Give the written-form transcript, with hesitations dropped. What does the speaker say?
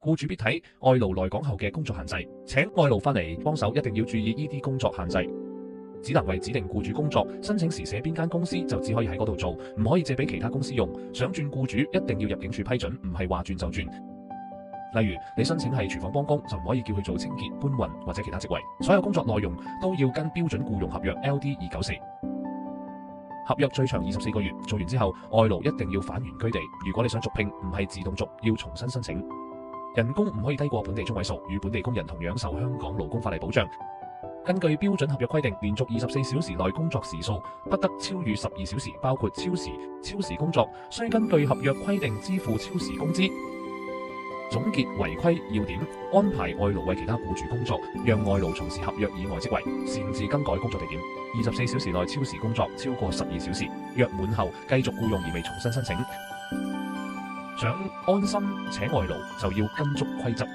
僱主必睇外勞來港後嘅工作限制，請外勞翻嚟幫手一定要注意呢啲工作限制，只能為指定僱主工作，申請時寫邊間公司就只可以喺嗰度做，唔可以借俾其他公司用。想轉僱主一定要入境處批准，唔係話轉就轉。例如你申請係廚房幫工，就唔可以叫佢做清潔、搬運或者其他職位。所有工作內容都要跟標準僱傭合約 LD294。合約最長24個月，做完之後外勞一定要返原居地。如果你想續聘，唔係自動續，要重新申請。人工唔可以低過本地中位數，與本地工人同樣受香港勞工法例保障。根據標準合約規定，連續24小時內工作時數不得超逾12小時，包括超時、超時工作，須根據合約規定支付超時工資。總結違規要點：安排外勞為其他僱主工作，讓外勞從事合約以外職位，擅自更改工作地點。24小時內超時工作超過12小時，約滿後繼續僱用而未重新申請。想安心請外勞，就要跟足規則。